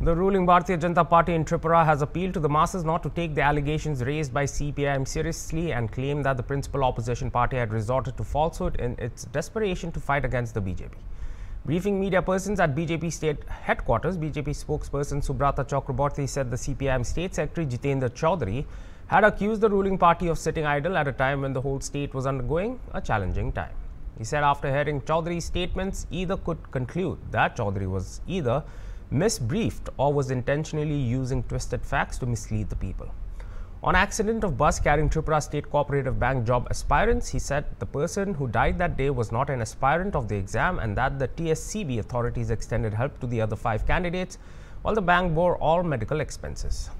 The ruling Bharatiya Janata Party in Tripura has appealed to the masses not to take the allegations raised by CPIM seriously and claimed that the principal opposition party had resorted to falsehood in its desperation to fight against the BJP. Briefing media persons at BJP state headquarters, BJP spokesperson Subrata Chakraborty said the CPIM state secretary Jitendra Chaudhary had accused the ruling party of sitting idle at a time when the whole state was undergoing a challenging time. He said after hearing Chaudhary's statements, either could conclude that Chaudhary was either misbriefed or was intentionally using twisted facts to mislead the people. On accident of bus carrying Tripura State Cooperative Bank job aspirants, he said the person who died that day was not an aspirant of the exam and that the TSCB authorities extended help to the other 5 candidates while the bank bore all medical expenses.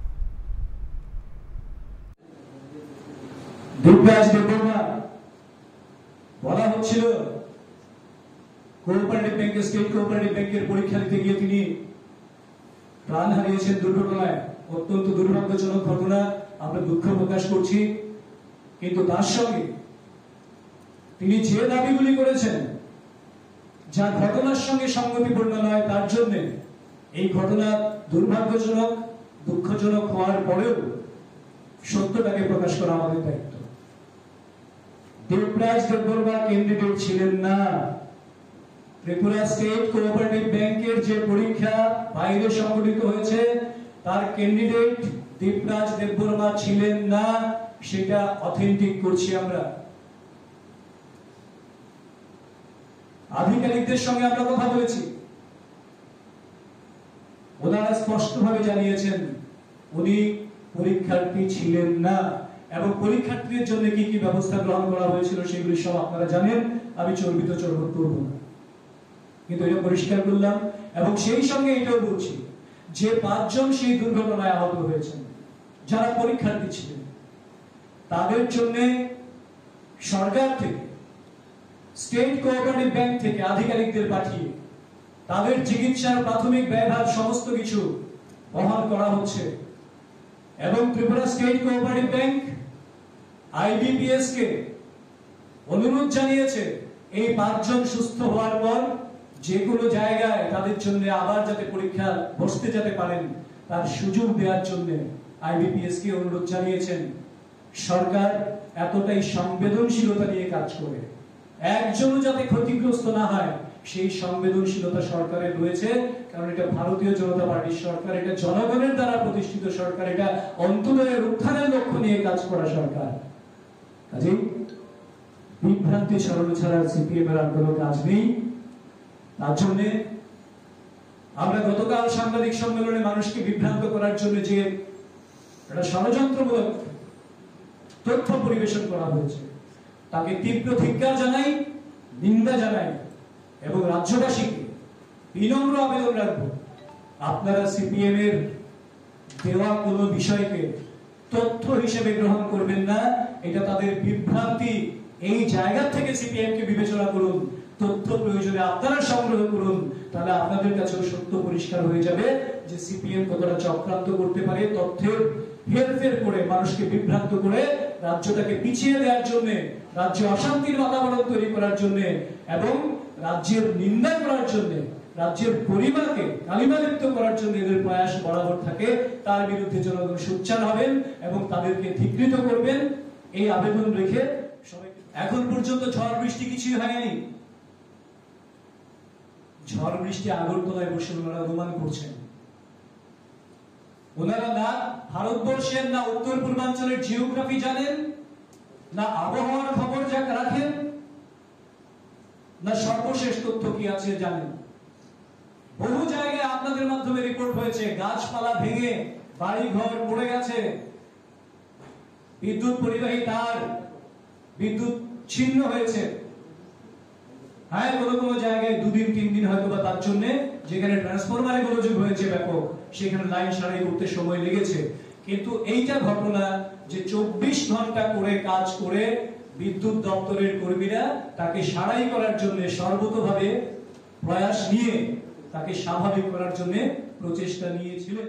Cooperative ব্যাংকের state cooperative ব্যাংকের পরীক্ষা দিতে গিয়ে তিনি প্রাণ হারিয়েছেন দুর্ঘটনায়। অত্যন্ত দুর্ভাগ্যজনক ঘটনা, আমরা দুঃখ প্রকাশ করছি। কিন্তু তার সঙ্গে তিনি যে দাবিগুলি করেছেন যা ঘটনার সঙ্গে সঙ্গতিপূর্ণ নয়, তার জন্য এই ঘটনা দুর্ভাগ্যজনক, দুঃখজনক হওয়ার পরেও সত্যটাকে প্রকাশ করা আমাদের দায়িত্ব। দেবরাজ দেববর্মা ক্যান্ডিডেট ছিলেন না। ত্রিপুরা স্টেট কোঅপারেটিভ ব্যাংকের যে পরীক্ষা বাইরে সংগঠিত হয়েছে তার ক্যান্ডিডেট দেবরাজ দেববর্মা ছিলেন না, সেটা অথেন্টিক করছি আমরা। আধিকারিকদের সঙ্গে আমরা কথা বলেছি, ওনারা স্পষ্টভাবে জানিয়েছেন উনি পরীক্ষার্থী ছিলেন না এবং পরীক্ষার্থীদের জন্য কি কি ব্যবস্থা গ্রহণ করা হয়েছিল সেগুলি সব আপনারা জানেন, আমি চর্বিত চর্বণ করব না। কিন্তু এটা পরিষ্কার করলাম এবং সেই সঙ্গে এটাও বলছি যে 5 জন সেই দুর্ঘটনায় আহত হয়েছেন যারা পরীক্ষার্থী ছিলেন, তাদের জন্য সরকার থেকে স্টেট কোঅপারেটিভ ব্যাংক থেকে আধিকারিকদের পাঠিয়ে তাদের চিকিৎসার প্রাথমিক ব্যয়ভার সমস্ত কিছু বহন করা হচ্ছে এবং Tripura state cooperative bank IBPS কে অনুরোধ জানিয়েছে এই 5 জন সুস্থ হওয়ার পর যে কোনো জায়গায় তাদের জন্য আবার যাতে পরীক্ষা বসতে যেতে পারেন তার সুযোগ দেওয়ার জন্য আইবিপিএস কে অনুরোধ জানিয়েছেন। সরকার এতটাই সংবেদনশীলতা নিয়ে কাজ করে একজনও যাতে ক্ষতিগ্রস্ত না হয় সেই সংবেদনশীলতা সরকারের রয়েছে, কারণ এটা ভারতীয় জনতা পার্টির সরকার, এটা জনগণের দ্বারা প্রতিষ্ঠিত সরকার, এটা অন্তরের উত্থানের লক্ষ্য নিয়ে কাজ করা সরকার। কাজেই বিভ্রান্তি ছড়ানো ছাড়া সিপিএম এর আর কোনো কাজ নেই। তার জন্য আমরা গতকাল সাংবাদিক সম্মেলনে মানুষকে বিভ্রান্ত করার জন্য যে একটা ষড়যন্ত্রমূলক তথ্য পরিবেশন করা হয়েছে তাকে তীব্র ধিক্কার জানাই, নিন্দা জানাই এবং রাজ্যবাসীকে বিনম্র আবেদন রাখবো, আপনারা সিপিএম এর দেওয়া কোনো বিষয়কে তথ্য হিসেবে গ্রহণ করবেন না। এটা তাদের বিভ্রান্তি, এই জায়গা থেকে সিপিএম কে বিবেচনা করুন, তথ্য প্রয়োজনে আপনারা সংগ্রহ করুন, তাহলে আপনাদের কাছেও সত্য পরিষ্কার হয়ে যাবে যে সিপিএম কতটা চক্রান্ত করতে পারে, তথ্যের হেরফের করে মানুষকে বিভ্রান্ত করে রাজ্যটাকে পিছিয়ে দেওয়ার জন্য, রাজ্যে অশান্তির বাতাবরণ তৈরি করার জন্য এবং রাজ্যের নিন্দা করার জন্য, রাজ্যের পরিবারকে কালিমালিপ্ত করার জন্য এদের প্রয়াস বরাবর থাকে। তার বিরুদ্ধে জনগণ সোচ্চার হবেন এবং তাদেরকে ধিকৃত করবেন, এই আবেদন রেখে সবাইকে। এখন পর্যন্ত ঝড় বৃষ্টি কিছুই হয়নি। ঝড় বৃষ্টি আগরতলায় বসে ওনারা অনুমান করছেন। ওনারা না ভারতবর্ষের, না উত্তর পূর্বাঞ্চলের জিওগ্রাফি জানেন, না আবহাওয়ার খবর যা রাখেন, না সর্বশেষ তথ্য কি আছে জানেন। বহু জায়গায় আপনাদের মাধ্যমে রিপোর্ট হয়েছে গাছপালা ভেঙে বাড়ি ঘর পড়ে গেছে, বিদ্যুৎ পরিবাহী তার বিদ্যুৎ ছিন্ন হয়েছে। হ্যাঁ, কোনো জায়গায় 2 দিন 3 দিন হয়তো বা তার জন্য যেখানে ট্রান্সফরমারে গোলযোগ হয়েছে ব্যাপক, সেখানে লাইন সারাই করতে সময় লেগেছে। কিন্তু এইটা ঘটনা যে 24 ঘন্টা করে কাজ করে বিদ্যুৎ দপ্তরের কর্মীরা তাকে সারাই করার জন্য সর্বতোভাবে প্রয়াস নিয়ে তাকে স্বাভাবিক করার জন্য প্রচেষ্টা নিয়েছিলেন।